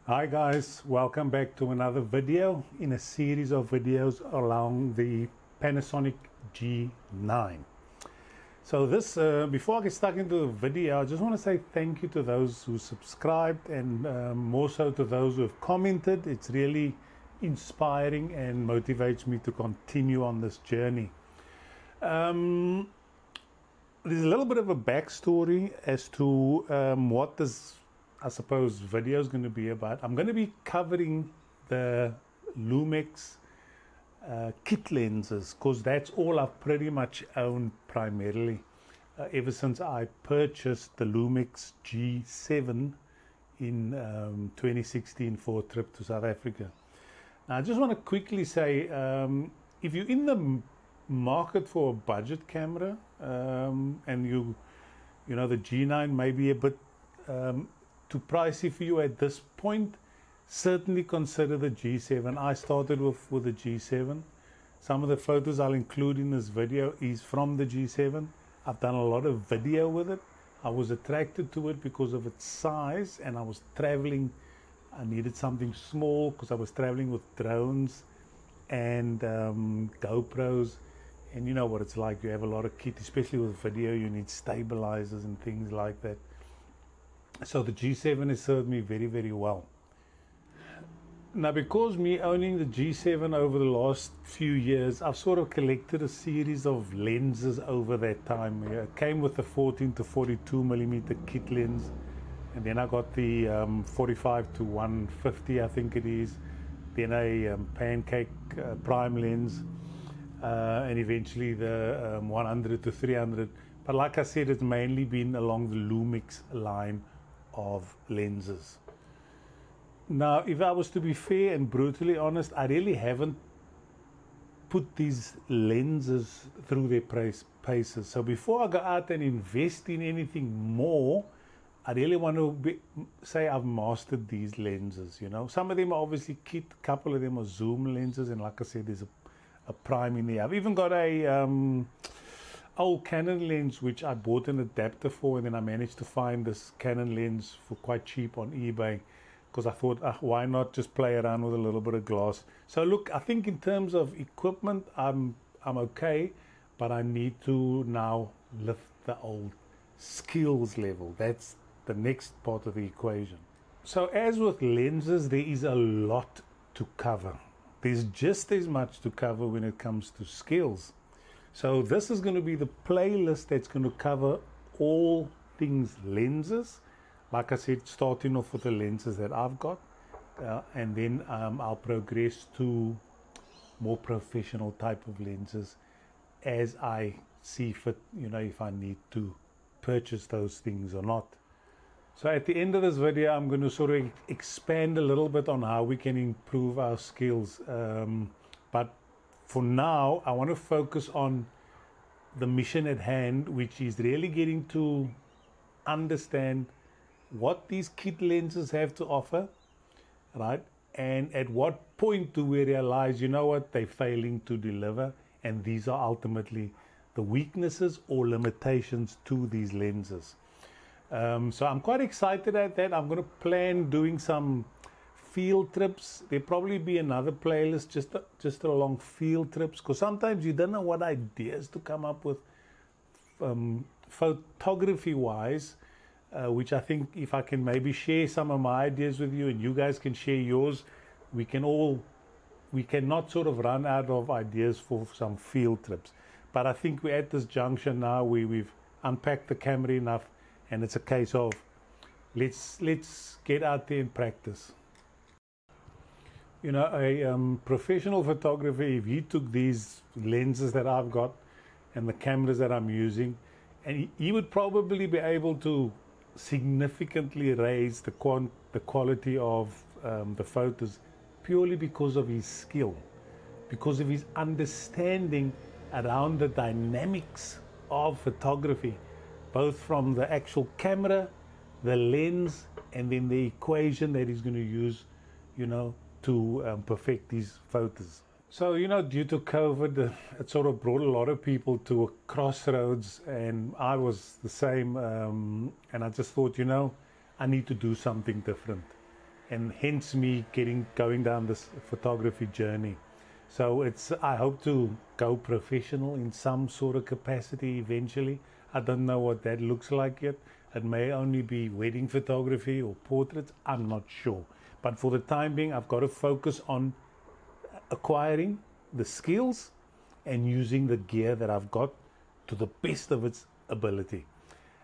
Hi guys, welcome back to another video in a series of videos along the Panasonic G9. So this, before I get stuck into the video, I just want to say thank you to those who subscribed and more so to those who have commented. It's really inspiring and motivates me to continue on this journey. There's a little bit of a backstory as to what this, I suppose, video is going to be about. I'm going to be covering the Lumix kit lenses because that's all I've pretty much owned primarily ever since I purchased the Lumix G7 in 2016 for a trip to South Africa. Now, I just want to quickly say, if you're in the market for a budget camera and you know the G9 may be a bit too pricey for you at this point, certainly consider the G7. I started with the G7. Some of the photos I'll include in this video is from the G7. I've done a lot of video with it. I was attracted to it because of its size, and I was traveling. I needed something small because I was traveling with drones and GoPros, and you know what it's like. You have a lot of kit, especially with video. You need stabilizers and things like that. So the G7 has served me very, very well. Now, because me owning the G7 over the last few years, I've sort of collected a series of lenses over that time. It came with the 14 to 42 millimeter kit lens, and then I got the 45 to 150, I think it is, then a pancake prime lens, and eventually the 100 to 300. But like I said, it's mainly been along the Lumix line of lenses. Now, if I was to be fair and brutally honest, I really haven't put these lenses through their paces. So before I go out and invest in anything more, I really want to say I've mastered these lenses. You know, some of them are obviously kit, a couple of them are zoom lenses, and like I said, there's a prime in there. I've even got a old Canon lens which I bought an adapter for, and then I managed to find this Canon lens for quite cheap on eBay because I thought, why not just play around with a little bit of glass. So look, I think in terms of equipment, I'm okay, but I need to now lift the old skills level. That's the next part of the equation. So as with lenses, there is a lot to cover. There's just as much to cover when it comes to skills. So this is going to be the playlist that's going to cover all things lenses. Like I said, starting off with the lenses that I've got, and then I'll progress to more professional type of lenses as I see fit, you know, if I need to purchase those things or not. So at the end of this video, I'm going to sort of expand a little bit on how we can improve our skills. But for now, I want to focus on the mission at hand, which is really getting to understand what these kit lenses have to offer, right? And at what point do we realize, you know what, they're failing to deliver, and these are ultimately the weaknesses or limitations to these lenses. So I'm quite excited at that. I'm going to plan doing some field trips. There'll probably be another playlist just along field trips, because sometimes you don't know what ideas to come up with photography wise, which I think if I can maybe share some of my ideas with you and you guys can share yours, we cannot sort of run out of ideas for some field trips. But I think we're at this junction now where we've unpacked the camera enough, and it's a case of let's get out there and practice. You know, a professional photographer, if he took these lenses that I've got and the cameras that I'm using, and he would probably be able to significantly raise the quality of the photos purely because of his skill, because of his understanding around the dynamics of photography, both from the actual camera, the lens, and then the equation that he's going to use, you know, to perfect these photos. So, you know, due to COVID, it sort of brought a lot of people to a crossroads, and I was the same. And I just thought, you know, I need to do something different. and hence me going down this photography journey. So I hope to go professional in some sort of capacity eventually. I don't know what that looks like yet. It may only be wedding photography or portraits, I'm not sure. But for the time being, I've got to focus on acquiring the skills and using the gear that I've got to the best of its ability.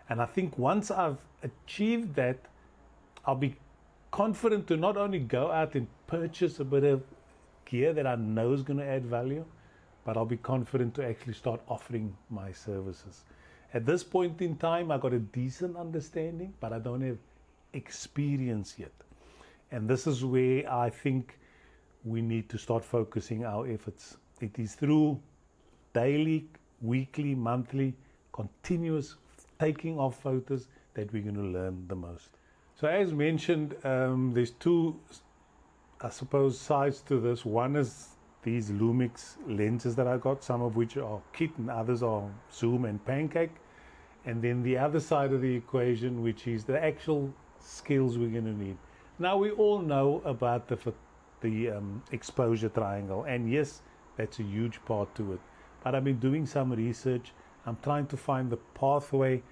And I think once I've achieved that, I'll be confident to not only go out and purchase a bit of gear that I know is going to add value, but I'll be confident to actually start offering my services. At this point in time, I got a decent understanding, but I don't have experience yet. And this is where I think we need to start focusing our efforts. It is through daily, weekly, monthly, continuous taking of photos that we're going to learn the most. So as mentioned, there's two, I suppose, sides to this. One is these Lumix lenses that I got, some of which are kit and others are zoom and pancake. And then the other side of the equation, which is the actual skills we're going to need. Now, we all know about the exposure triangle, and yes, that's a huge part to it. But I've been doing some research. I'm trying to find the pathway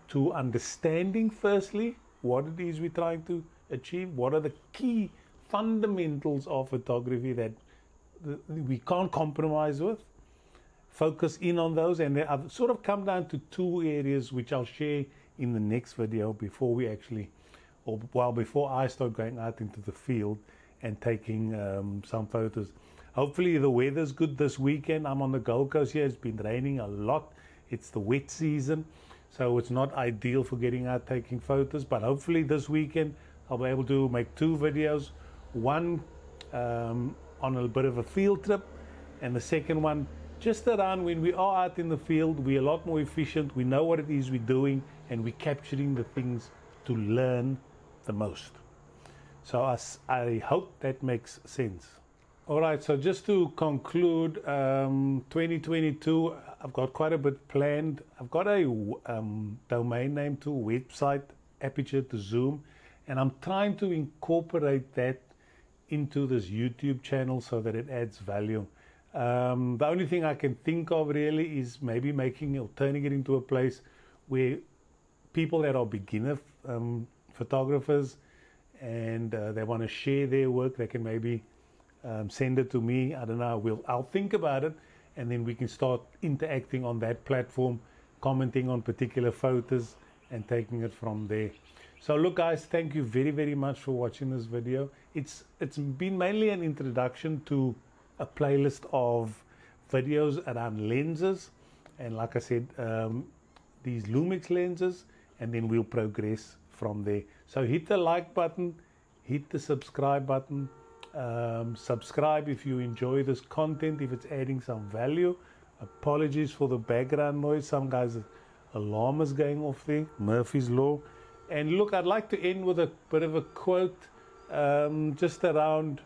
to understanding, firstly, what it is we're trying to achieve, what are the key fundamentals of photography that we can't compromise with. Focus in on those, and I've sort of come down to two areas which I'll share in the next video before we actually, before I start going out into the field and taking some photos. Hopefully the weather's good this weekend. I'm on the Gold Coast here. It's been raining a lot. It's the wet season, so it's not ideal for getting out taking photos, but hopefully this weekend I'll be able to make two videos, one on a bit of a field trip, and the second one just around when we are out in the field. We're a lot more efficient, we know what it is we're doing, and we're capturing the things to learn the most. So I hope that makes sense. Alright, so just to conclude, 2022, I've got quite a bit planned. I've got a domain name to website, Aperture to Zoom, and I'm trying to incorporate that into this YouTube channel so that it adds value. The only thing I can think of really is maybe making or turning it into a place where people that are beginner photographers and they want to share their work, they can maybe send it to me. I don't know, I'll think about it, and then we can start interacting on that platform, commenting on particular photos and taking it from there. So look guys, thank you very, very much for watching this video. It's been mainly an introduction to a playlist of videos around lenses, and like I said, these Lumix lenses, and then we'll progress from there. So hit the like button, hit the subscribe button, subscribe if you enjoy this content, if it's adding some value. Apologies for the background noise, some guys' alarm is going off there, Murphy's Law. And look, I'd like to end with a bit of a quote, just around,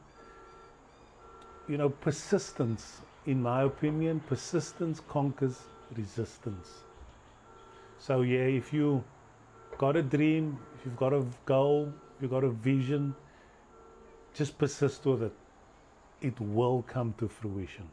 you know, persistence. In my opinion, persistence conquers resistance. So yeah, if you got a dream, if you've got a goal, if you've got a vision, just persist with it. It will come to fruition.